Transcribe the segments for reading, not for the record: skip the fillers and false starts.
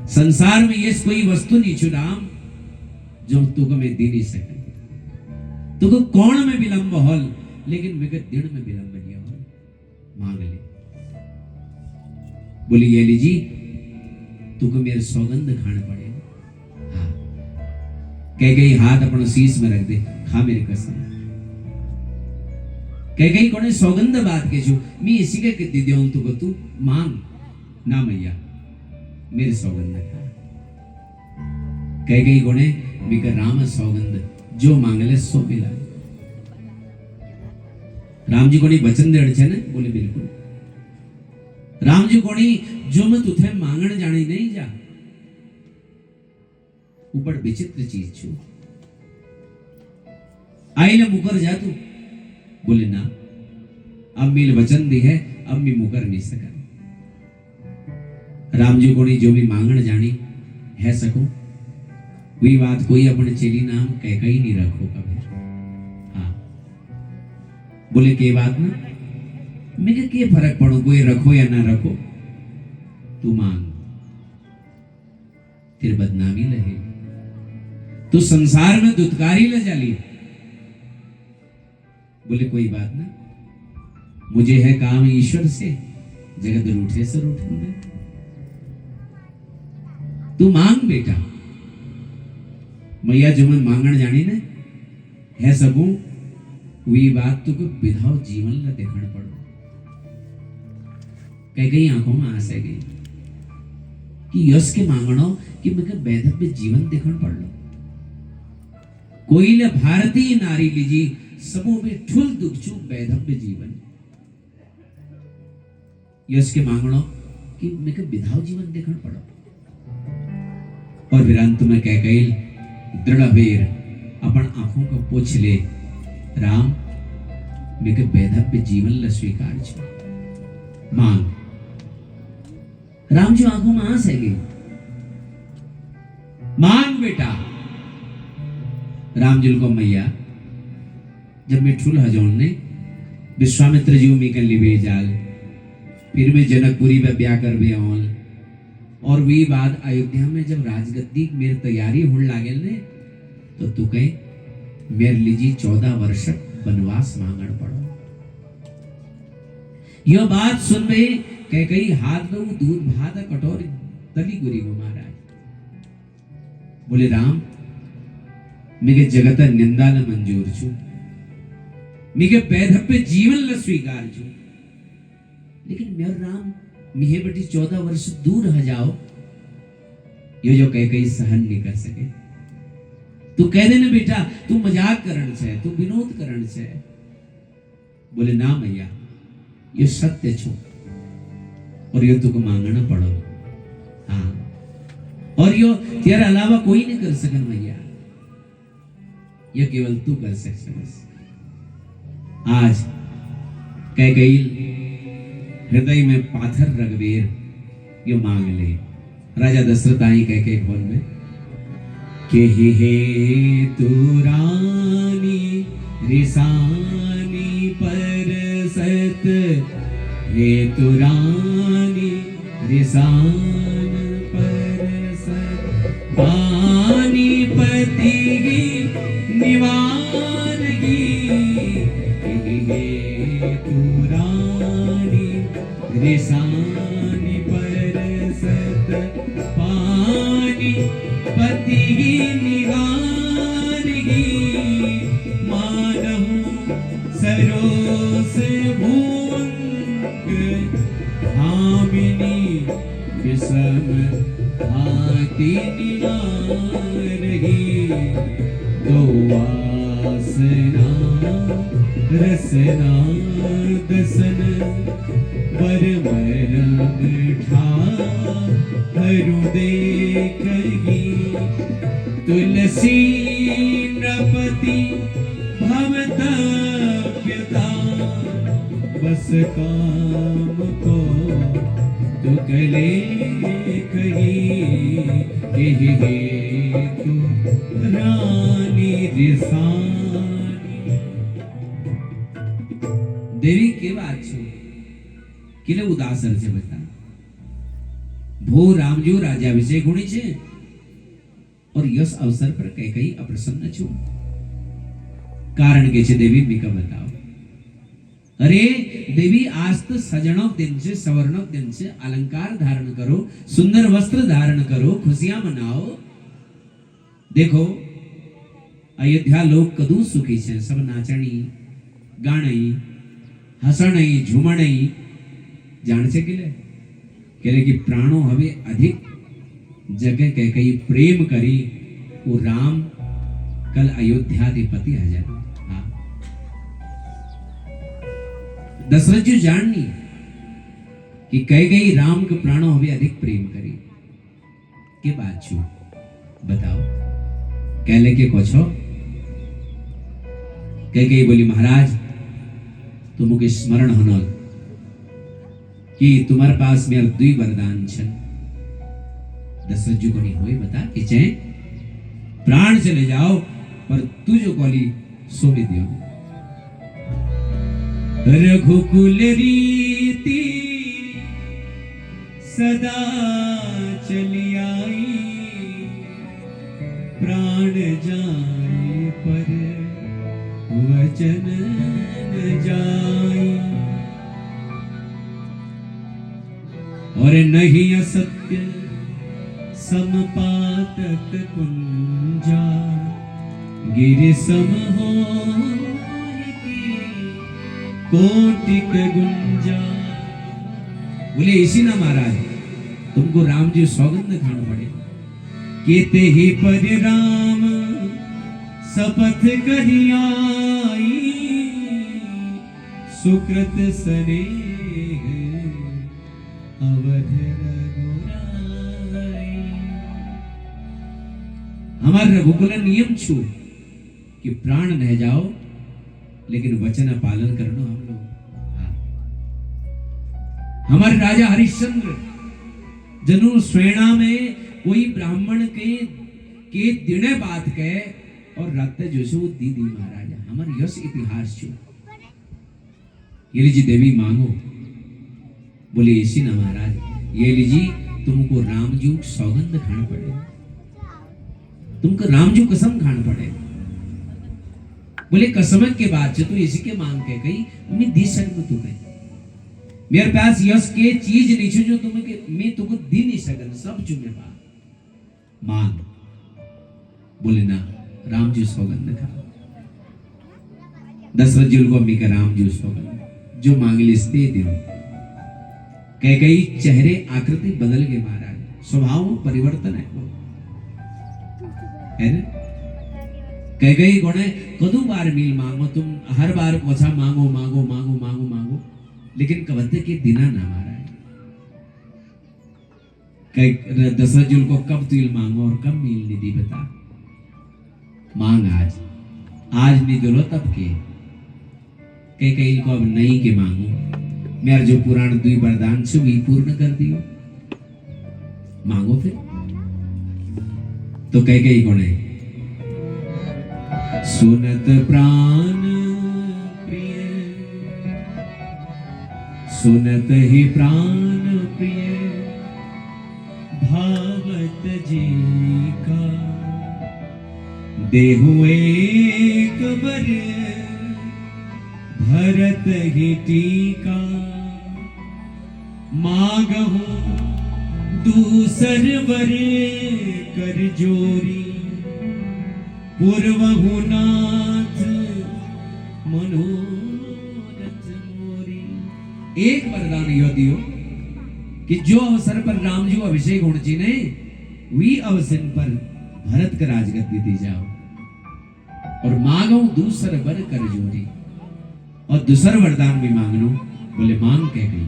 संसार में ये कोई वस्तु नहीं छु राम जो तुको में दे नहीं सके। तुको कौन में विलंब होल लेकिन विगत दिन में विलंब नहीं होल। मांग ले। बोली ये लीजी तुको मेरे सौगंध खाना पड़ेगा। हाँ कह गई हाथ अपना शीश में रख दे खा मेरी कसम। कह गई कोने सौगंध बात के छू मी इसी के कितनी देऊं तुको तू मांग ना मैया मेरे सौगंध खा। कह गई कोने बिका राम सौगंध जो मांगले सो मिला। राम जी कोनी वचन देड़ छे ने बोले बिल्कुल। राम जी कोनी जो मैं तुथे मांगण जानी नहीं जा ऊपर विचित्र चीज छू आई ले मुकर जा तू। बोले ना अब मिल वचन दी है अब मैं मुकर नहीं सका। राम जी कोनी जो भी मांगण जानी है सकूं वही बात कोई अपने चेली नाम कह कही नहीं रखो कभी। हाँ बोले के बात ना मैं के फर्क पड़ो कोई रखो या ना रखो तू मांग तेरे बदनामी लहे तू संसार में दुत्कारी ले जाली। बोले कोई बात ना मुझे है काम ईश्वर से जगत रूठे से रूठूंगा। तू मांग बेटा मैया जो मैं मांगण जानी ने है सकूं वही बात तुको विधाओ जीवन ला देखण पड़ो। कह गई आंखों में आस है गई कि यश के मांगणो कि मैं वैधव्य जीवन देखण पड़ लो। कोई ले भारतीय नारी लीजी सबों में ठुल दुख चू वैधव्य जीवन यश के मांगणो कि मैं विधाओ जीवन देखण पड़ो। और विरांत में कह गई दृढ़ बेर अपन आंखों को पोछ ले राम मेरे वैधव्य जीवन ल स्वीकार छो मांग। राम जी आंखों में आंस है गई मांग बेटा। राम जी को मैया जब मैं ठुल हजोन ने विश्वामित्र जी मी कर लिबे जाल फिर मैं जनकपुरी में ब्याह कर भी आऊं और वही बात अयोध्या में जब राजगद्दी मेरी तैयारी होने लागे ने तो तू कहे मेरे लीजी 14 वर्ष वनवास मांगण पड़ो। यह बात सुन रहे कह गई हाथ में वो दूध भात कटोरी तली गुरी को महाराज। बोले राम मेरे जगत निंदा न मंजूर छू मेरे वैधव्य जीवन ल स्वीकार छू लेकिन मेरे राम मिहे बटी 14 वर्ष दूर ह जाओ ये जो कह कही सहन नहीं कर सके। तू कह देने बेटा तू मजाक करण छे तू विनोद करण छे। बोले ना मैया ये सत्य छो और ये तुको मांगना पड़ो। हाँ और यो तेरे अलावा कोई नहीं कर सकन मैया ये केवल तू कर सकस। आज कह गई हृदय में पाथर रघुवीर यो मांग ले। राजा दशरथ आई कह के भवन में के हे तू रानी रिसानी पर सत हे तू रानी रिसान पर सत पानी पति निवारगी हे तू रानी रिसानी पर सत पानी पति निगारगी मानहु सरोस भूंग भामिनी विषम हाथी निगारगी दो वासना रसना दसन बर मरम ठा हरु देखगी तुलसी नृपति भवतव्यता बस काम को तो गले कही हे तू रानी रिसानी। देवी के बात छो किले उदास रहे बता भो रामजो राज्याभिषेक होनी छे और यस अवसर पर कैकेयी अप्रसन्न छू। कारण के छे देवी मीका बताओ। अरे देवी आज तो सजणो दिन छे, सवरणो दिन छे, अलंकार धारण करो, सुंदर वस्त्र धारण करो, खुशियां मनाओ। देखो अयोध्या लोग कदू सुखी छे, सब नाचणी गाणी हसणी झूमणी जान छे केले कि प्राणो हवे अधिक जगह कैकेयी प्रेम करी वो राम कल अयोध्याधिपति हजर। हाँ दशरथ जी जाननी कि कैकेयी राम के प्राणो हवे अधिक प्रेम करी के बात छू बताओ। कहले के कोछो कैकेयी बोली महाराज तो मुझे स्मरण होना कि तुम्हारे पास मेरे दुई वरदान छन। दशरथ जी को नहीं हुए बता कि चाहे प्राण चले जाओ पर तू जो कोली सो भी दियो। रघुकुल रीति सदा चली आई, प्राण जाए पर वचन न जाई। और नहीं असत्य समपातक कुंजा, गिरि सम हो कोटिक गुंजा। बोले इसी ना महाराज तुमको राम जी सौगंध खाना पड़े। केते ही पर राम शपथ कही आई, सुकृत स्नेह अवध रघुराई। हमारा रघुकुल नियम छू कि प्राण न जाओ लेकिन वचन पालन करना हम लोग। हमारे राजा हरिश्चंद्र जनु श्रेणा में कोई ब्राह्मण के दिने बात कहे और रात जो दीदी महाराजा हमारे यश इतिहास छू। ये लीजिए देवी मांगो। बोले ऐसी ना महाराज ये लीजिए तुमको रामजू सौगंध खाना पड़े, तुमको रामजू कसम खाना पड़े। बोले कसम के बाद तू इसी के मांग के कही मैं दी सकूं तुम्हें। मेरे पास यश के चीज नहीं छू जो तुम्हें मैं तुमको दी नहीं सकन, सब चुमे पा मांग। बोले ना रामजू सौगंध खा। दशरथ जी को अम्मी का रामजू सौगंध जो मांग लिस्ते दियो। कैकेयी चेहरे आकृति बदल गए महाराज, स्वभाव में परिवर्तन है ना। कैकेयी कोने कदू बार मिल मांगो, तुम हर बार पोछा मांगो मांगो मांगो मांगो मांगो लेकिन कबते के दिना ना महाराज। दशरथ जी को कब तुल मांगो और कब मिल निधि बता। मांग आज नहीं दिलो तब के। कैकेयी को अब नहीं के मांगो, मेरा जो पुराण दुई वरदान से वही पूर्ण कर दियो। मांगो फिर। तो कैकेयी कौन है? सुनत प्राण प्रिय, सुनत ही प्राण प्रिय भावत जी का, देहु एक बर भरत ही टीका, मांगहु दूसर वर कर जोरी, पूर्वहु नाथ मनोरथ मोरी। एक वरदान यो दियो कि जो अवसर पर राम जी अभिषेक होने चाहिए वही अवसर पर भरत का राजगद्दी दी जाओ, और मांगो दूसर वर कर जोरी। और दूसर वरदान भी मांग लो। बोले मांग कह गई।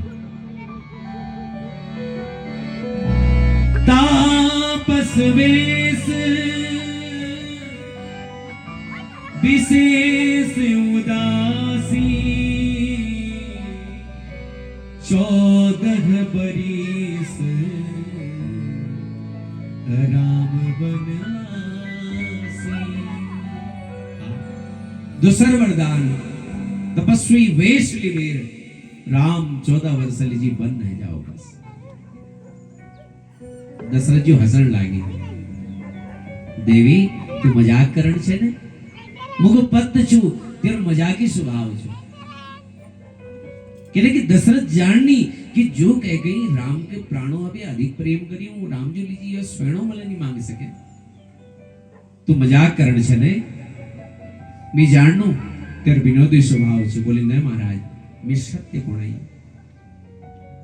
तापस वेश विशेष उदासी, 14 बरिस राम बनवासी। दूसर वरदान तपस्वी वेश लिवेर राम 14 वर्ष लीजिए बन रह जाओ बस। दशरथ जी हसन लागी। देवी तू मजाक करण छे ने? मुगो पत्त छु तेरो मजाकी स्वभाव छु। कि दशरथ जाननी कि जो कह गई राम के प्राणों अभी अधिक प्रेम करी हूं राम जो लीजिए स्वयं मला नहीं मांग सके। तू मजाक करण छे ने? मैं जानू तेरे विनोदी स्वभाव छे। बोले नहीं महाराज मैं सत्य कोणाई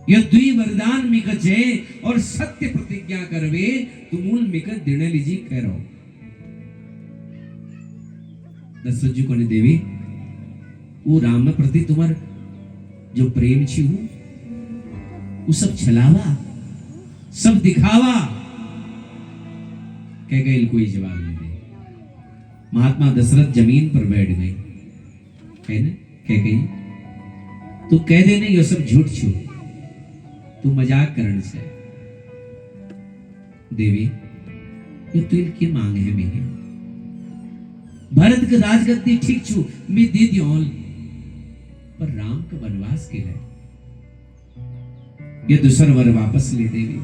यह द्वि वरदान मिक छे और सत्य प्रतिज्ञा करवे तू मूल मिक दिने लीजी करो। दशरथ जी को ने देवी वो राम प्रति तुम्हार जो प्रेम छी हूं वो सब छलावा सब दिखावा। कह गई कोई जवाब नहीं दे। महात्मा दशरथ जमीन पर बैठ गए। कह गई तू कह दे नहीं ये सब झूठ छू तू मजाक करण से। देवी ये तुल की मांग है मेरी भरत के राजगद्दी ठीक छू मैं दे दियोल पर राम का वनवास के लिए ये दूसर वर वापस ले देवी।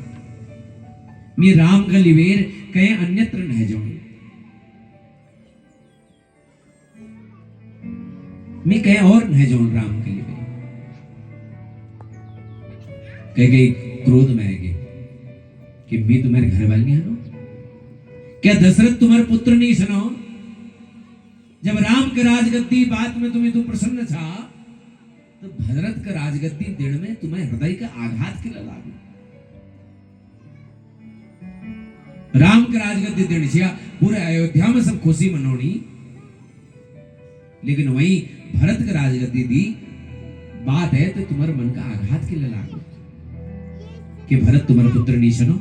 मैं राम का लिवेर कहीं अन्यत्र न जाऊं। मैं कहीं और न जाऊं राम के लिए। कह गई क्रोध में आएगी कि मैं तुम्हारे घर वाली नहीं हूं क्या? दशरथ तुम्हारे पुत्र नहीं सुनो? जब राम के राजगद्दी बात में तुम्हें तो प्रसन्न था तो भरत का राजगद्दी देने में तुम्हें हृदय का आघात के लागू। राम का राजगद्दी देने से पूरे अयोध्या में सब खुशी मनोनी लेकिन वही भरत का राजगद्दी दी बात है तो तुम्हारे मन का आघात के लागू कि भरत तुम्हारा पुत्र नहीं सुनो।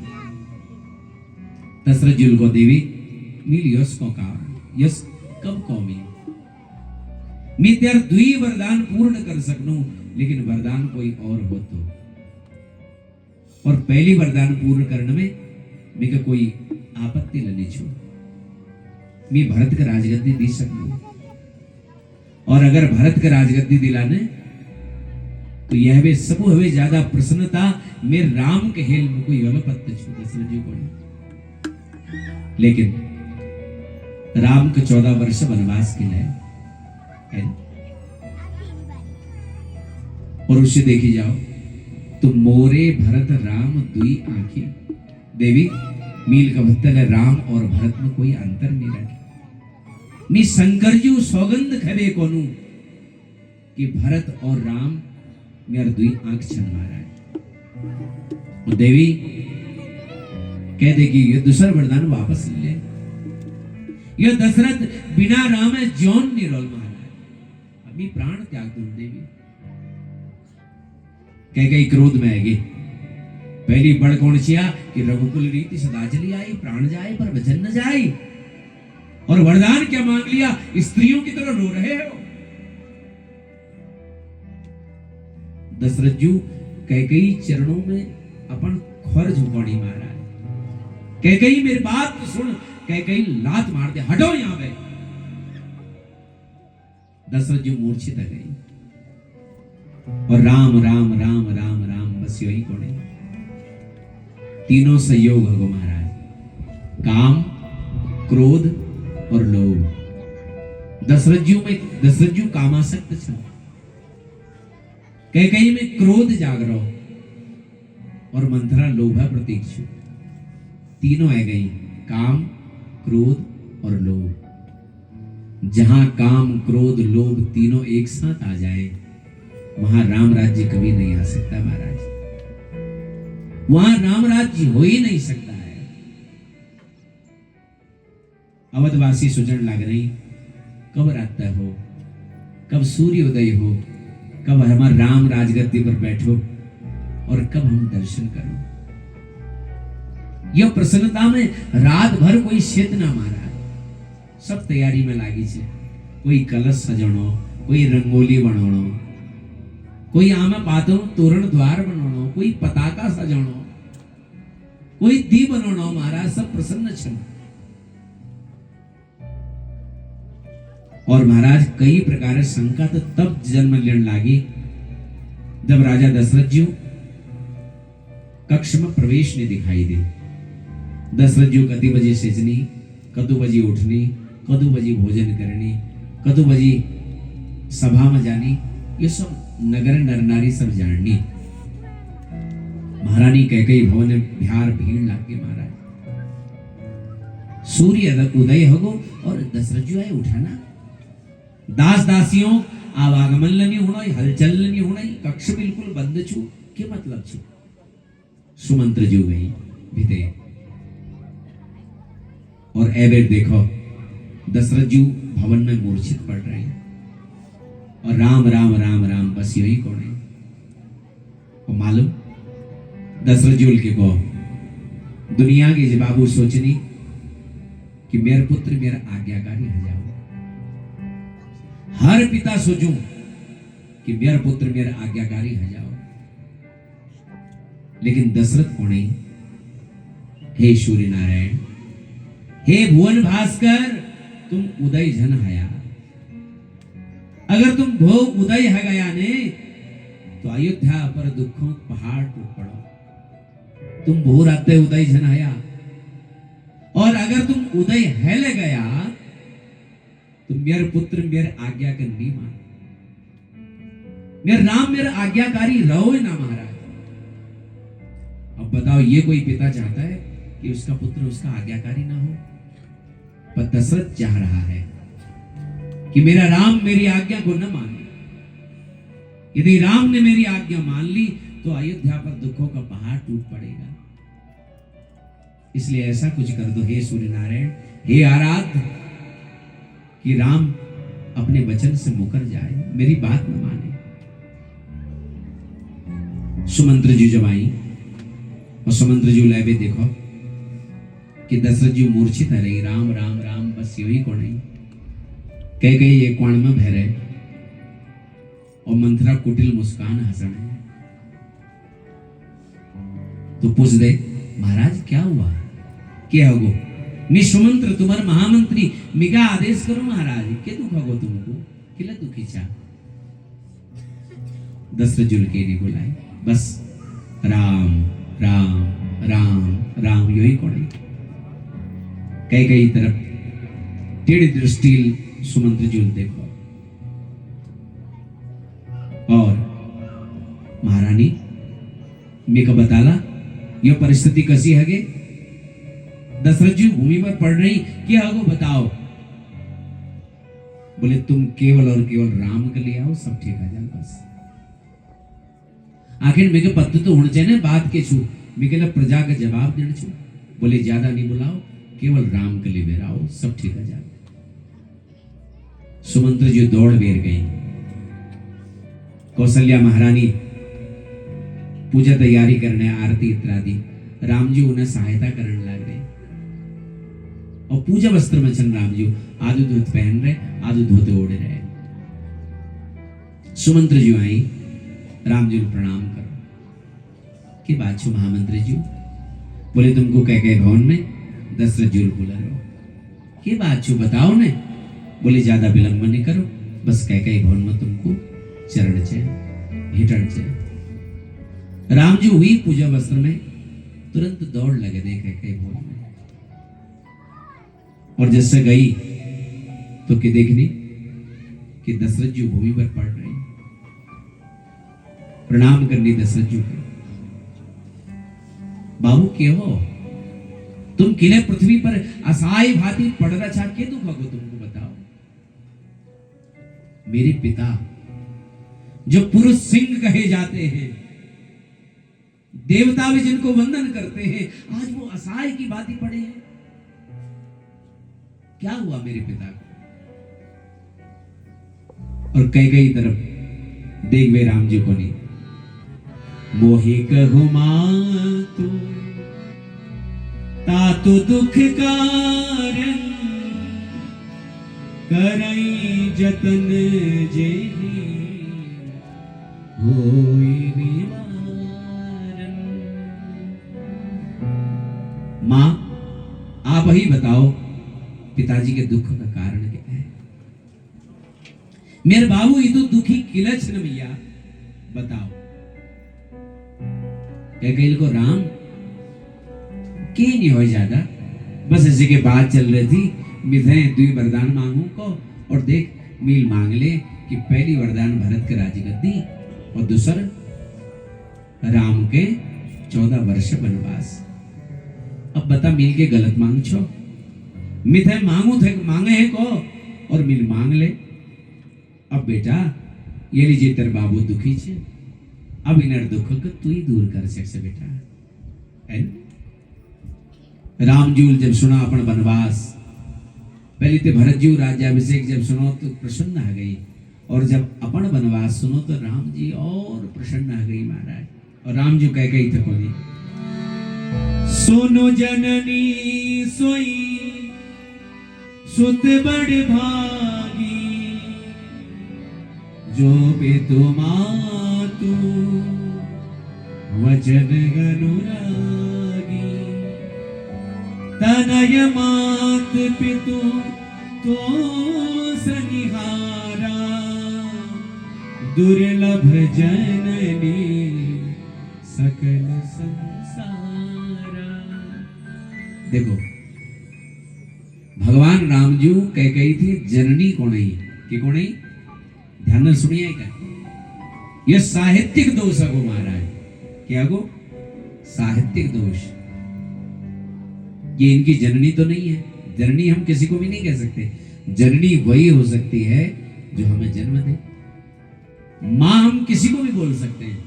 दशरथ जी को देवी मिल यश को कहा यश कब कौमी मैं तेरा द्वि वरदान पूर्ण कर सकूं लेकिन वरदान कोई और हो तो। और पहली वरदान पूर्ण करने में मैं कोई आपत्ति लेने छू। मैं भरत का राजगद्दी दी सकूं और अगर भरत का राजगद्दी दिलाने तो यह भी सब हवे ज्यादा प्रसन्नता मैं राम के हेल में कोई अलपत्य छू दशरथ जी को। लेकिन राम के 14 वर्ष वनवास के लिए और उसे देखी जाओ तो मोरे भरत राम दुई आंखें। देवी मील का भत्तल है राम और भरत में कोई अंतर नहीं रखे। मी संकरजू सौगंध खबे कोनू कि भरत और राम मेरा दुई आंख छन मारा है। और देवी कह देगी ये दूसरा वरदान वापस ले। यह दशरथ बिना राम है जौन निरोल महाराज अभी प्राण त्याग दूं। देवी कह गई क्रोध में आएगी। पहली बड़ कौन छिया कि रघुकुल रीति सदा चली आई प्राण जाए पर वचन न जाए। और वरदान क्या मांग लिया? स्त्रियों की तरह रो रहे हो। दशरथ जी कैकेयी चरणों में अपन खर झुकानी महाराज। कैकेयी मेरी बात तो सुन। कैकेयी लात मार दे हटो यहां पे। दशरथ जी मूर्छित हो गई और राम राम राम राम राम बस यही कोने तीनों संयोग हो महाराज काम क्रोध और लोभ। दशरथ जी कामासक्त छ। कैकेयी में क्रोध जाग रहो और मंथरा लोभा प्रतीक छु। तीनों आ गई काम क्रोध और लोभ। जहां काम क्रोध लोभ तीनों एक साथ आ जाए वहां राम राज्य कभी नहीं आ सकता महाराज। वहां राम राज्य हो ही नहीं सकता है। अवधवासी सुजन लग रही कब रात हो कब सूर्योदय हो कब हमारा राम राजगद्दी पर बैठो और कब हम दर्शन करो। यह प्रसन्नता में रात भर कोई शेत ना मारा। सब तैयारी में लागी छे। कोई कलश सजणो कोई रंगोली बनाणो कोई आमा पातो तोरण द्वार बनाणो कोई पताका सजणो कोई दी बनाणो महाराज सब प्रसन्न छन। और महाराज कई प्रकार शंका तो तब जन्म लेने लागी जब राजा दशरथ जी कक्ष में प्रवेश नहीं दिखाई दे। दशरथ जी कति बजे सिजनी, कदू बजी उठनी, कदू बजी भोजन करनी, कदू बजी सभा में जानी, ये सब नगर नर नारी सब जाननी। महारानी कैकेयी भवन में बिहार भीड़ लागे महाराज। सूर्य उदय होगो और दशरथ जी आए उठाना। दास दासियों आवागमन लनी होना, हलचल लनी होना, कक्ष बिल्कुल बंद छू के मतलब छू। सुमंत्र जो गई भीते और एवेर देखो दशरथ जी भवन में मूर्छित पड़ रहे हैं और राम राम राम राम बस यही कौन है। और मालूम दशरथ जी के को दुनिया के जवाबू सोचनी कि मेरा पुत्र मेरा आज्ञाकारी हो जाओ। हर पिता सोचूं कि मेरा पुत्र मेरा आज्ञाकारी हो जाओ, लेकिन दशरथ कौन है। हे सूर्य नारायण, हे भुवन भास्कर, तुम उदय जन हया। अगर तुम भो उदय है गया ने तो अयोध्या पर दुखों पहाड़ टूट पड़ो। तुम भोर आते उदय जन हया, और अगर तुम उदय है ले गया तो मेरे पुत्र मेरे आज्ञा का नहीं मान। मेरे राम मेरा आज्ञाकारी रहो ना महाराज। अब बताओ ये कोई पिता चाहता है कि उसका पुत्र उसका आज्ञाकारी ना हो? पर दशरथ चाह रहा है कि मेरा राम मेरी आज्ञा को न माने। यदि राम ने मेरी आज्ञा मान ली तो अयोध्या पर दुखों का पहाड़ टूट पड़ेगा। इसलिए ऐसा कुछ कर दो हे सूर्य नारायण, हे आराध्य, कि राम अपने वचन से मुकर जाए, मेरी बात न माने। सुमंत्र जी जब आई और सुमंत्र जी लाए देखो कि दशरथ जी मूर्छित है रही, राम राम राम बस यही कौन है। कह गई एक कोण में बह रहे और मंथरा कुटिल मुस्कान हंसण है। तो पूछ दे महाराज क्या हुआ, क्या होगो। मी सुमंत्र तुम्हारे महामंत्री मिगा आदेश करो महाराज, के दुख होगो तुमको, किला दुखी चा। दशरथ जुल के लिए बुलाए, बस राम राम राम राम यही कौन। कई तरफ टेढ़ी दृष्टि सुमंत्र जुल देखो और महारानी मेका बताला यह परिस्थिति कैसी है गे। दशरथ जी भूमि पर पड़ रही, क्या होगो बताओ। बोले तुम केवल और केवल राम के लिए आओ, सब ठीक है जाए बस। आखिर मेरे पत्ते तो होने चाहिए बात के छू, मेरे प्रजा का जवाब देने छू। बोले ज्यादा नहीं बुलाओ, केवल राम के लिए बेर आओ, सब ठीक है जाए। सुमंत्र जी दौड़ बेर गई। कौशल्या महारानी पूजा तैयारी करने, आरती इत्यादि। राम जी उन्हें सहायता करने लग रहे और पूजा वस्त्र में चल राम जी आधु धोत पहन रहे, आधु धोते ओढ़े रहे। सुमंत्र जी आई, राम जी प्रणाम करो कि बात छो महामंत्री जी। बोले तुमको कह गए भवन में दशरथ जी बोला रहो, कि बात छो बताओ ने। बोले ज्यादा विलंब नहीं करो, बस कह गए भवन में तुमको चरण चे हिटण चे। राम जी हुई पूजा वस्त्र में, तुरंत दौड़ लगे दे कह भवन में। और जैसे गई तो कि देखनी कि दशरथ जी भूमि पर पड़ रहे, प्रणाम करनी दशरथ जी को। बाबू के हो तुम किले पृथ्वी पर असहाय भांति पड़ रहा, के दुख होगो तुमको बताओ। मेरे पिता जो पुरुष सिंह कहे जाते हैं, देवता भी जिनको वंदन करते हैं, आज वो असहाय की भांति पड़े हैं। क्या हुआ मेरे पिता को। और कई तरफ देख वे राम जी को नहीं। मोहि कहु मातु तातु दुख कारण, करई जतन जेहि होई निवारन। मां आप ही बताओ पिताजी के दुख का कारण क्या है। मेरे बाबू ये तो दुखी किलच न भैया, बताओ। कह को राम के नहीं हो ज्यादा, बस ऐसे के बात चल रही थी। मिथे दुई वरदान मांगू को, और देख मील मांग ले कि पहली वरदान भरत के राजगद्दी, और दूसर राम के 14 वर्ष वनवास। अब बता मिल के गलत मांग छो, मिथे मांगू थे मांगे है को, और मिल मांग ले। अब बेटा ये लीजिए तेरे बाबू दुखी छे, अब इनर दुख को तू ही दूर कर सकसे बेटा, है ना। रामजूल जब सुना अपन वनवास, पहले तो भरत जी राज्याभिषेक जब सुनो तो प्रसन्न आ गई, और जब अपन वनवास सुनो तो राम जी और प्रसन्न आ गई महाराज। और राम जी कह गई थे कोनी, सुनो जननी सोई सुत बड़ भागी, जो पितु मातु वचन अनुरागी, तनय मात पितु तो सनिहारा, दुर्लभ जननी सकल संसारा। देखो भगवान रामजू कह गई थी जननी कौन है कि कौन है, ध्यान सुनिए क्या, यह साहित्यिक दोष है महाराज। क्या गो साहित्यिक दोष, ये इनकी जननी तो नहीं है। जननी हम किसी को भी नहीं कह सकते, जननी वही हो सकती है जो हमें जन्म दे। मां हम किसी को भी बोल सकते हैं,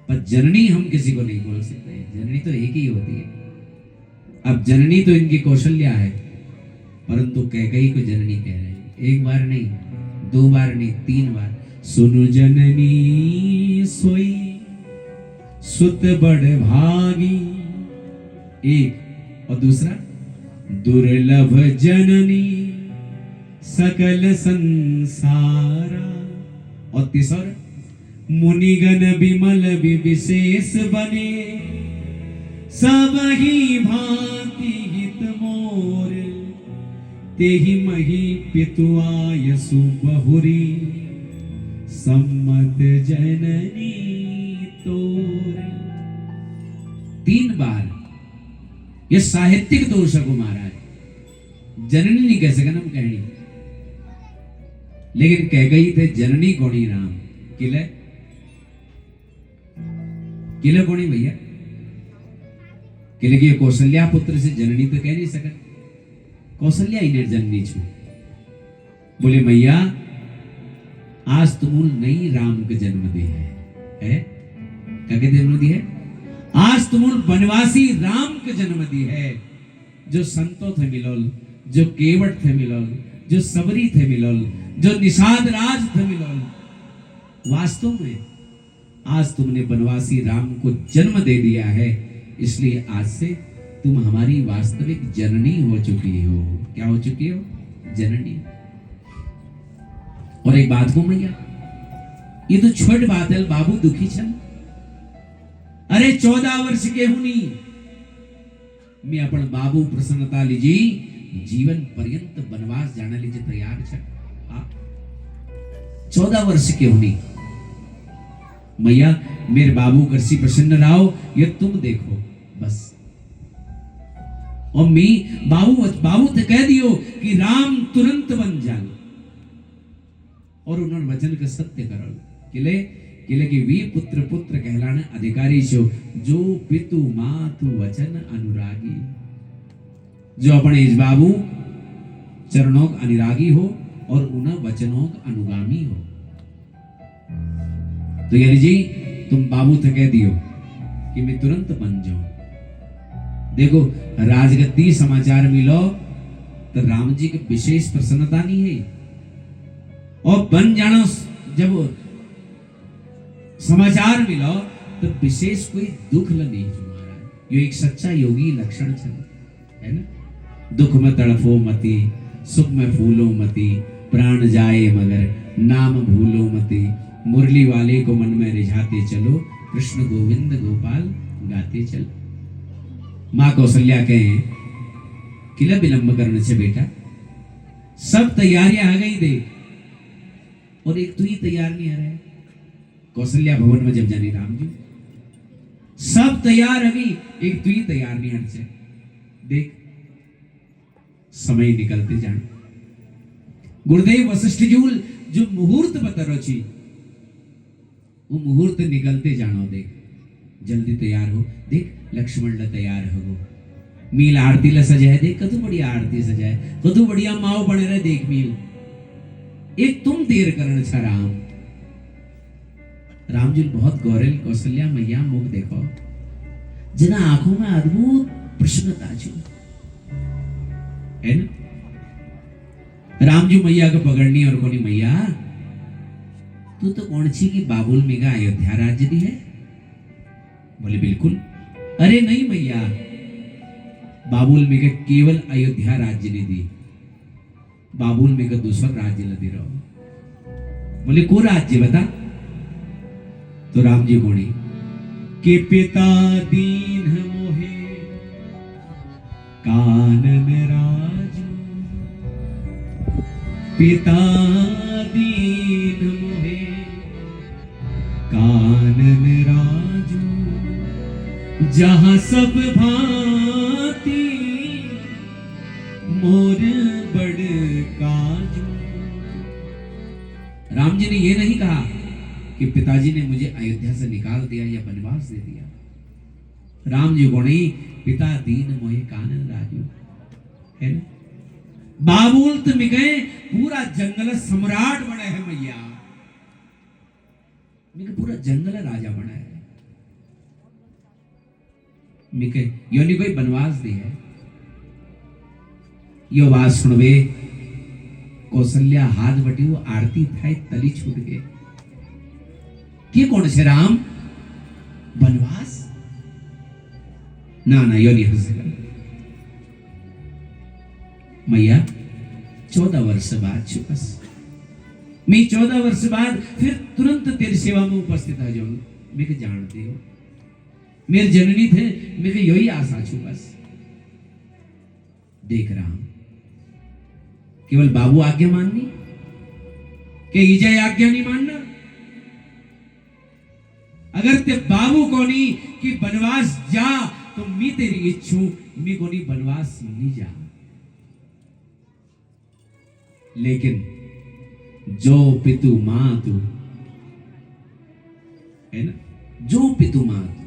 पर जननी हम किसी को नहीं बोल सकते। जननी तो एक ही होती है। अब जननी तो इनकी कौशल्या है, परंतु कैकेयी को जननी कह रहे हैं। एक बार नहीं, 2 बार नहीं, 3 बार। सुनु जननी सोई सुत बड़ भागी, एक, और दूसरा दुर्लभ जननी सकल संसारा, और तीसरा मुनिगण विमल विशेष बने, सब ही भांति हित मोर, तेहि मही पितुआयसु बहुरी, सम्मत जननी तोर। 3 बार ये साहित्यिक दोष है महाराज। जननी नहीं कह सके ना हम कहनी, लेकिन कह गई थे जननी कोणी राम किले, किले कोणी भैया, किले की कौशल्या पुत्र से जननी तो कह नहीं सकत, कौशल्या ही जननी छू। बोले मैया आज तुम नई राम के जन्म दे है क्या जन्म दी है, आज तुम वनवासी राम के जन्म दी है, जो संतो थे मिलोल, जो केवट थे मिलोल, जो सबरी थे मिलोल, जो निषाद राज थे मिलोल। वास्तव में आज तुमने वनवासी राम को जन्म दे दिया है, इसलिए आज से तुम हमारी वास्तविक जननी हो चुकी हो। क्या हो चुकी हो, जननी। और एक बात को मैया, ये तो छोट बात है, बाबू दुखी छन। अरे 14 वर्ष के हुनी मैं अपन बाबू प्रसन्नता लीजी जीवन पर्यंत वनवास जाने लीजिए तैयार छे। 14 वर्ष के हुनी मैया मेरे बाबू करसी प्रसन्न रहो, ये तुम देखो बस। और मी बाबू तो कह दियो कि राम तुरंत बन जाए, और उन्होंने वचन का सत्य करो। किले की वी पुत्र पुत्र कहलाने अधिकारी छो, जो पितु मातु वचन अनुरागी, जो अपने इस बाबू चरणों का अनुरागी हो और उन वचनों का अनुगामी हो। तो यानी जी तुम बाबू थे कह दियो कि मैं तुरंत बन जाऊं। देखो राजगद्दी समाचार मिलो तो राम जी की विशेष प्रसन्नता नहीं है, और बन जाना जब समाचार मिलो तो विशेष कोई दुख नहीं तुम्हारा। ये एक सच्चा योगी लक्षण है ना। दुख में तड़फो मती, सुख में फूलो मती, प्राण जाए मगर नाम भूलो मती, मुरली वाले को मन में रिझाते चलो, कृष्ण गोविंद गोपाल गाते चलो। माँ कौशल्या कहे किला विलंब करने से बेटा, सब तैयारियां आ गई देख, और एक तू ही तैयार नहीं आ रहा है। कौशल्या भवन में जब जानी राम जी सब तैयार अभी, एक तू ही तैयार नहीं हटसे। देख समय निकलते जान। गुरुदेव वशिष्ठ जूल जो मुहूर्त बतरो छी, वो मुहूर्त निकलते जानो। देख जल्दी तैयार हो। देख लक्ष्मण ला तैयार हो, मील आरती ला सजाए। देख कतु बढ़िया आरती सजाए, कतु बढ़िया माओ बने रहे। देख मील एक तुम देर करण छा राम। राम जी बहुत गौरेल कौशल्या मैया मुख देखो, जना आंखों में अद्भुत प्रसन्नता छू है ना। राम जी मैया को पकड़नी और कोनी मैया तू तो कौन सी की बाबुल मेगा अयोध्या राज्य दी है। बोले बिल्कुल। अरे नहीं मैया, बाबुल मेगा केवल अयोध्या राज्य ने दी, बाबुल मेगा दूसरा राज्य लदी रहो। बोले को राज्य बता। तो राम जी बोली के पिता दीन मोहे कानन राजू, पिता दीन मोहे कानन राजू, जहां सब भांति मोर बड़ काजू। राम जी ने ये नहीं कहा कि पिताजी ने मुझे अयोध्या से निकाल दिया या वनवास दे दिया। राम जी बोले पिता दीन मोहे कानन राजू, है ना। बाबुल तो मिगे पूरा जंगल सम्राट बना है मैया, मिगे पूरा जंगल राजा बना है। मिगे यो नहीं कोई वनवास दे है। यो बात सुनवे कौशल्या हाथ बटी वो आरती थाई तली छूट गए कि कौन से राम वनवास ना ना यो नहीं हो सका। मैया 14 वर्ष बाद चुकस मैं 14 वर्ष बाद फिर तुरंत तेरी सेवा में उपस्थित आ जाऊं। मैं जानते हो मेरे जननी थे, मैं यही आशा छू बस। देख राम केवल बाबू आज्ञा माननी के इजय आज्ञा नहीं मानना। अगर ते बाबू कोनी कि वनवास जा तो मी तेरी इच्छू, मी कोनी वनवास नहीं जा। लेकिन जो पितु मातु है ना, जो पितु मातु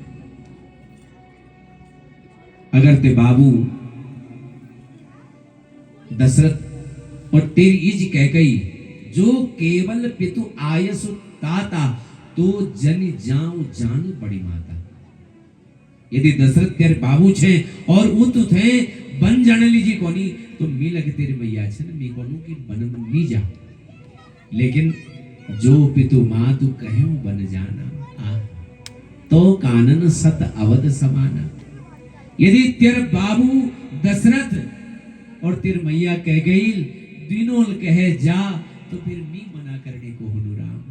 अगर ते बाबू दशरथ और तेरी इज कह गई जो केवल पितु आयसु ताता तो जन जाऊं जान बड़ी माता। यदि दशरथ तेरे बाबू छे और उत थे बन जाने लीजिए कोनी तो मी लगे तेरी मैया छे ना, मी कोनू की बन नहीं जा। लेकिन जो पितु माँ तू कहे बन जाना आ, तो कानन सत अवध समाना। यदि तेरे बाबू दशरथ और तेरी मैया कह गई दिनों कहे जा तो फिर मी मना करने को हनु राम।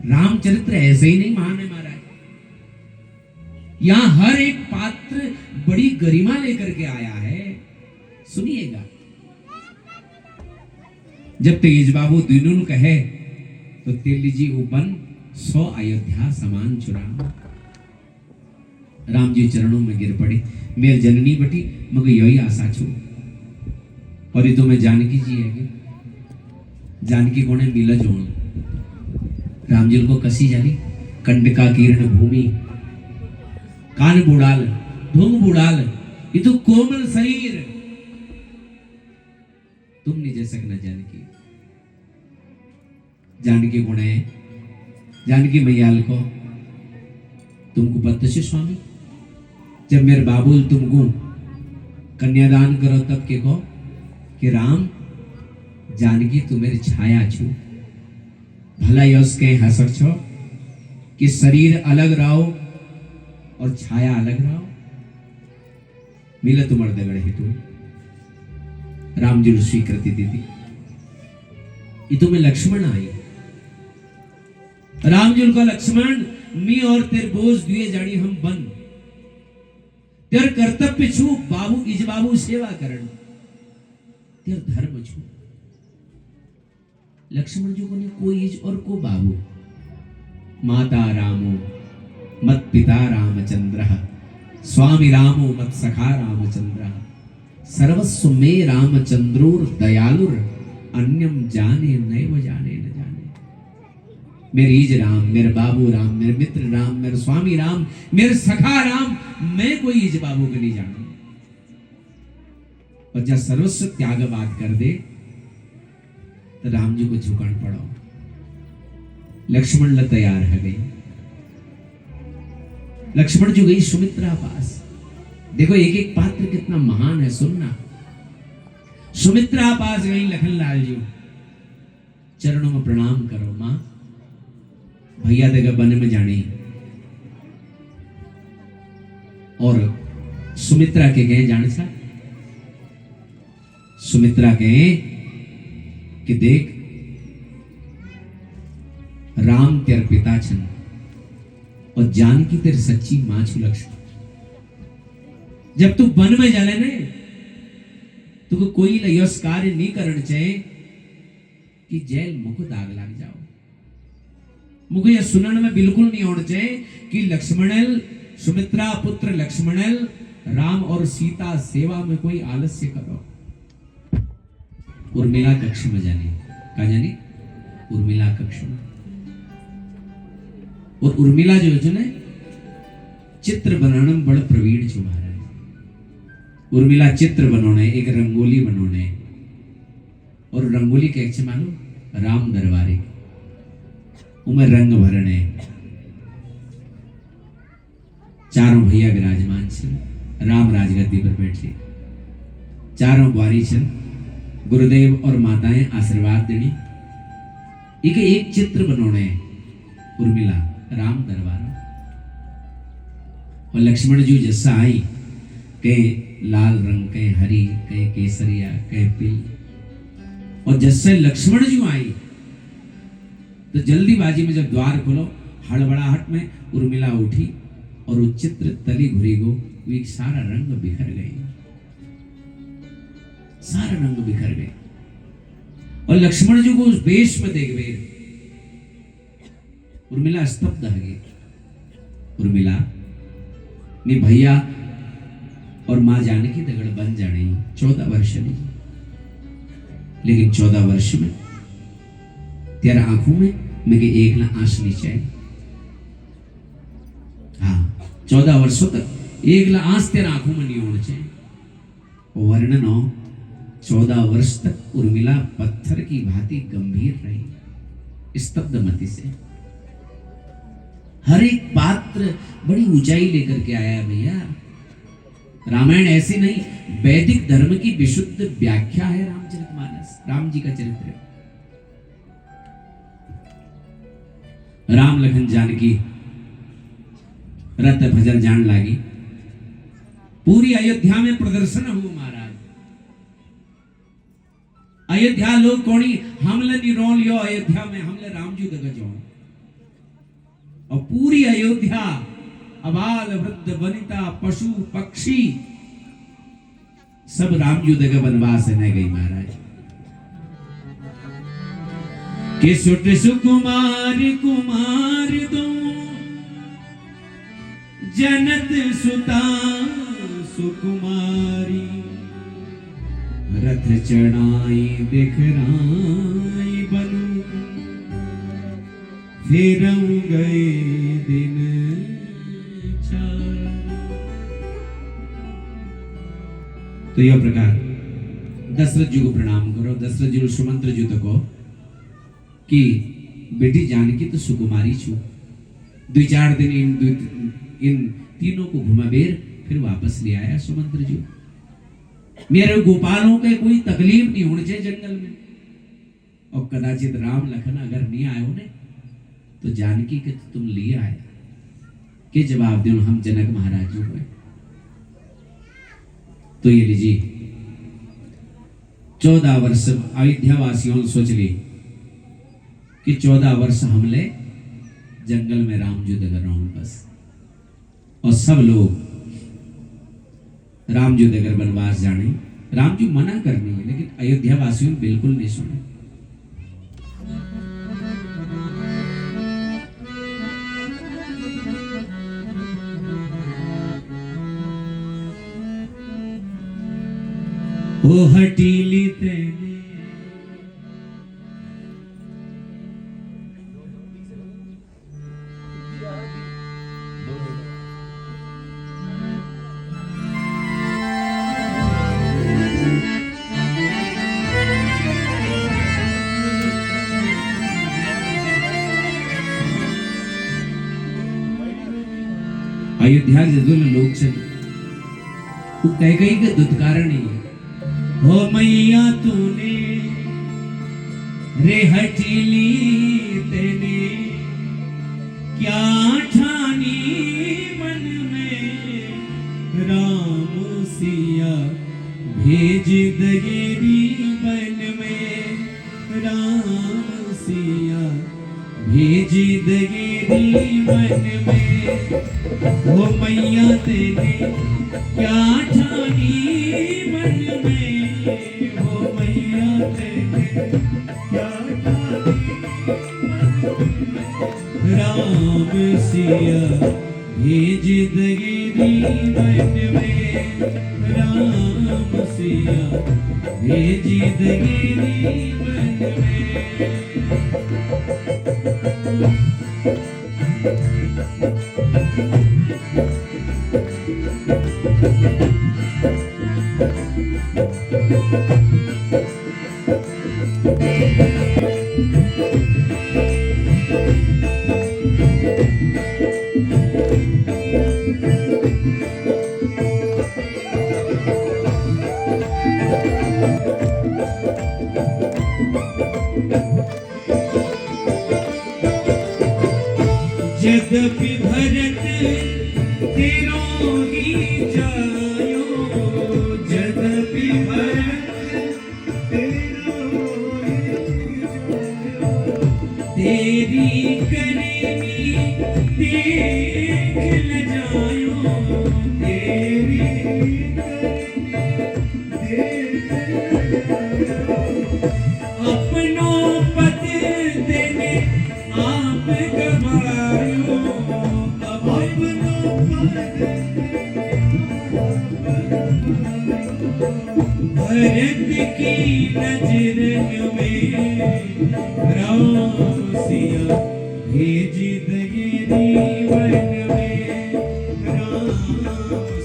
रामचरित्र ऐसे ही नहीं महान है महाराज। यहां हर एक पात्र बड़ी गरिमा लेकर के आया है। सुनिएगा जब तेज बाबू दिनों कहे तो तेली जी उपन 100 अयोध्या समान चुरा। राम जी चरणों में गिर पड़े। मेरे जननी बटी मगर यही आशा छू। और ये तो मैं जानकी जी है कि जानकी कोने मिला जोन राम जी को कसी जानी कंडका किरण भूमि कान बुड़ाल ढूंग बुड़ाल ये तो कोमल शरीर तुम नहीं जा सकना। जानकी जानकी गुण है जानकी मैयाल को तुमको पता है स्वामी जब मेरे बाबुल तुमको कन्यादान करो तब के को कि राम जानकी तू मेरी छाया छू भला यश के हसक छो कि शरीर अलग रहो और छाया अलग रहो मिला तुम्हारे दगड़े ही तू राम जी स्वीकृति दी थी। ये तुम्हें लक्ष्मण आई राम जी का लक्ष्मण मी और तेरे बोझ दिए जानी हम बन तेरे कर्तव्य छू बाबू इज बाबू सेवा करण तेरे धर्म छू। लक्ष्मण जी को ने कोई इज और को बाबू माता रामो मत पिता रामचंद्र स्वामी रामो मत सखा रामचंद्र सर्वस्व मे रामचंद्रोर दयालुर अन्यम जाने नैव जाने न जाने। मेरे ईज राम, मेरे बाबू राम, मेरे मित्र राम, मेरे स्वामी राम, मेरे सखा राम, मैं कोई ईज बाबू को नहीं जानू। और जब सर्वस्व त्याग बात कर दे तो राम जी को झुकन पड़ो। लक्ष्मण ल तैयार है गई, लक्ष्मण जी गई सुमित्रा पास। देखो एक एक पात्र कितना महान है, सुनना। सुमित्रा पास गई लखनलाल जी, चरणों में प्रणाम करो। मां भैया देगा बन में जानी। और सुमित्रा के गए जाने सा, सुमित्रा कहे कि देख राम तेर पिता छन और जानकी तेरी सच्ची मां छु लक्ष्मण। जब तू वन में जाले ने तुको कोई यश कार्य नहीं करना चाहिए कि जेल मुख दाग लग जाओ। मुझे यह सुनने में बिल्कुल नहीं होना चाहिए कि लक्ष्मणल सुमित्रा पुत्र लक्ष्मणल राम और सीता सेवा में कोई आलस्य करो। उर्मिला कक्ष में जाने कहा जाने, उर्मिला कक्ष में। और उर्मिला जो है चित्र बनाने में बड़ा प्रवीण छू महाराज। उर्मिला चित्र बनाने, एक रंगोली बनाने, और रंगोली के अच्छे मालूम राम दरबारे उमें रंग भरने। चारों भैया विराजमान छे, राम राजगद्दी पर बैठे, चारों बुआरी छन, गुरुदेव और माताएं आशीर्वाद देनी। एक चित्र बनाने उर्मिला राम दरबार। और लक्ष्मण जी जैसा आई, कहीं लाल रंग, कहीं हरी, कहीं केसरिया, कहीं पीली। और जैसे लक्ष्मण जी आई तो जल्दीबाजी में जब द्वार खोलो, हड़बड़ाहट में उर्मिला उठी और वो चित्र तली घुरी गो, वो सारा रंग बिखर गई, सारा रंग बिखर गए। और लक्ष्मण जी को उस वेश में देख गए, उर्मिला स्तब्ध हो गई। उर्मिला ने भैया और मां जानकी दगड़ बन जाने 14 वर्ष नहीं, लेकिन 14 वर्ष में तेरा आंखों में मेरे एक ना आंसू नहीं चाहिए। हाँ, 14 वर्षों तक एक ला आंस तेरा आंखों में नहीं होना चाहिए। वर्णन हो 14 वर्ष तक उर्मिला पत्थर की भांति गंभीर रही, स्तब्ध मति से। हर एक पात्र बड़ी ऊंचाई लेकर के आया भैया। रामायण ऐसी नहीं, वैदिक धर्म की विशुद्ध व्याख्या है रामचरितमानस, राम जी का चरित्र। राम लखन जानकी रत भजन जान लागी। पूरी अयोध्या में प्रदर्शन हुआ महाराज। अयोध्या लोग कोणी हमले निरोल लियो, अयोध्या में हमले राम जी दग जो। और पूरी अयोध्या अबाल वृद्ध वनिता पशु पक्षी सब राम जी दग वनवास न गई महाराज। कि सुट सुकुमार कुमार दो जनत सुता सुकुमारी, रथ चढ़ाई दिखराई बनु, फिर गए दिन चार। तो यह प्रकार दशरथ जी को प्रणाम करो। दशरथ जी सुमंत्र जी को कि बेटी जानकी तो सुकुमारी छू, 2-4 दिन इन तीनों को घुमाबेर, फिर वापस ले आया सुमंत्र जी। मेरे गोपालों के कोई तकलीफ नहीं होनी चाहिए जंगल में। और कदाचित राम लखन अगर नहीं आए होने तो जानकी के तो तुम लिए आया के जवाब दो हम जनक महाराज जी हुए। तो ये लीजिए 14 वर्ष अयोध्या वासियों ने सोच ली कि 14 वर्ष हमले जंगल में राम जी दगर रहो बस। और सब लोग राम जी दगर वनवास जाने। राम जी मना करनी है, लेकिन अयोध्या वासियों ने बिल्कुल नहीं सुने। ओ हटीली तेने अयोध्या जदुल लोकचन वो कह गई के दुत्कारणी हो मैया तूने रे हटीली तेने क्या ठानी मन में राम सिया भेज दगेरी बन में राम सिया भेज दगेरी बन में ओ मैया तेने क्या ठानी मन में ओ मैया तेने क्या ठानी राम सिया भेज दगेरी बन में राम सिया भेज दगेरी बन में यद्यपि भरत तेरो ही जायो यद्यपि भरत तेरो ही जायो तेरी करेगी देख ल जायो तेरी देख अपनों पद देने आप गवायो भरत की नजर में राम सिया भेज दगेरी बन में राम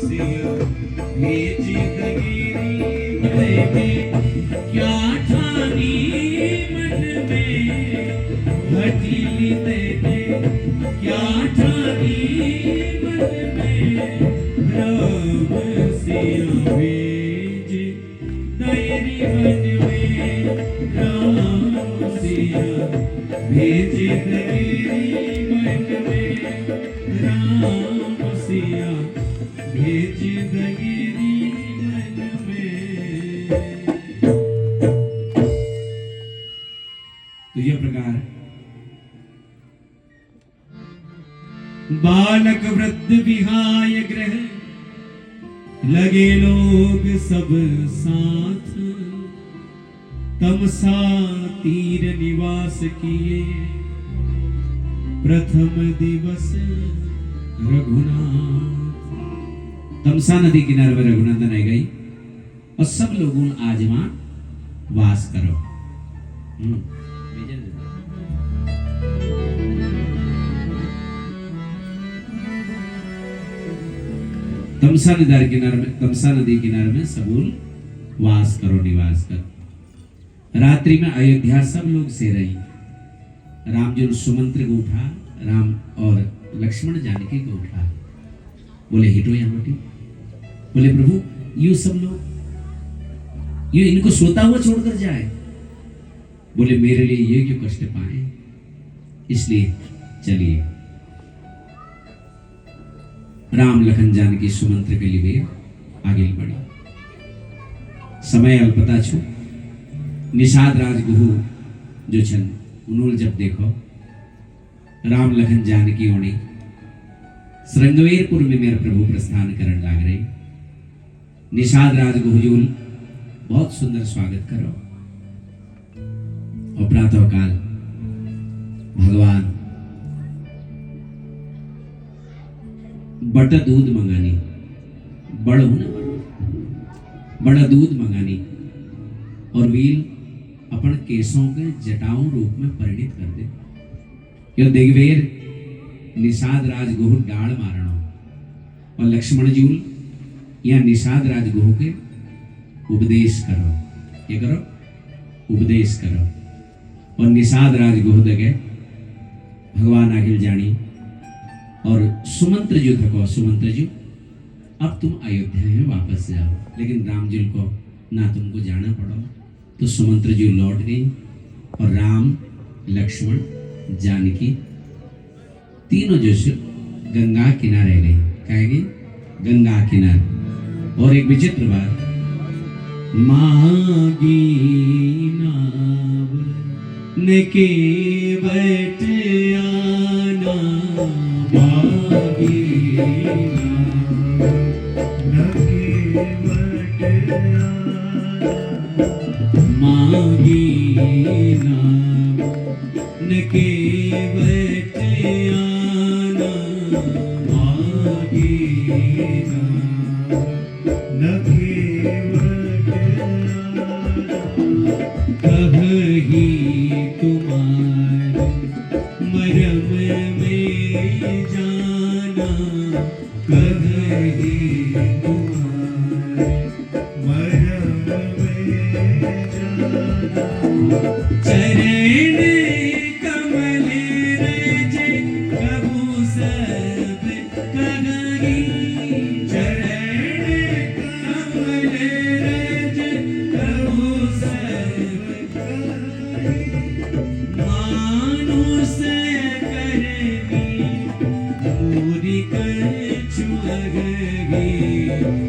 सिया भेज दगेरी बन में क्या ठानी मन में हटीली तेने क्या ठानी मन में राम सिया भेज दगेरी बन में राम सिया भेज दगेरी बन में राम सिया भेज दगेरी बन में। तो यह प्रकार बालक वृद्ध विहाय ग्रह लगे लोग सब साथ तमसा तीर निवास किए प्रथम दिवस रघुनाथ। तमसा नदी किनारे पर रघुनंदन आ गई और सब लोगों आज वहां वास करो। तमसा नदी किनारे में सबूल वास करो निवास करो। रात्रि में अयोध्या सब लोग से रही। राम जी सुमंत्र को उठा, राम और लक्ष्मण जानकी को उठा, बोले हिटो यहाँ बेटी। बोले प्रभु यू सब लोग ये इनको सोता हुआ छोड़कर जाए। बोले मेरे लिए ये क्यों कष्ट पाए, इसलिए चलिए। राम लखन जानकी सुमंत्र के लिए आगे बढ़ी। समय अल्पता छु निषाद राजगुहु जो छन उन्होंने जब देखो राम लखन जानकी होनी श्रृंगवेरपुर में मेरा प्रभु प्रस्थान करने लग रही। निषाद राजगुहुल बहुत सुंदर स्वागत करो। और प्रातः काल भगवान बड़ा दूध मंगानी, बड़ा दूध मंगानी केसों के जटाओं रूप में परिणित कर दे। यो दिग्वेर निषाद राज गुह डाल मारणो और लक्ष्मण जूल या निषाद राज गुह के उपदेश करो। ये करो, उपदेश करो। और निषाद राज गुह दगे भगवान आगिल जानी और सुमंत्र जी थको, सुमंत्र जी अब तुम अयोध्या में वापस जाओ। लेकिन राम जी को ना तुमको जाना पड़ो। तो सुमंत्र जी लौट गई और राम, लक्ष्मण, जानकी तीनों जो गंगा किनारे गई। कहेगी गंगा किनारे। और एक विचित्र बात, मागी नाव न केवट आना, मागी नाव न केवट आना, मागी नाव न केवट आना, मागी नाव न केवट आना, कहीं तुम्हारे मरम में जाना, कहीं तुम्हारे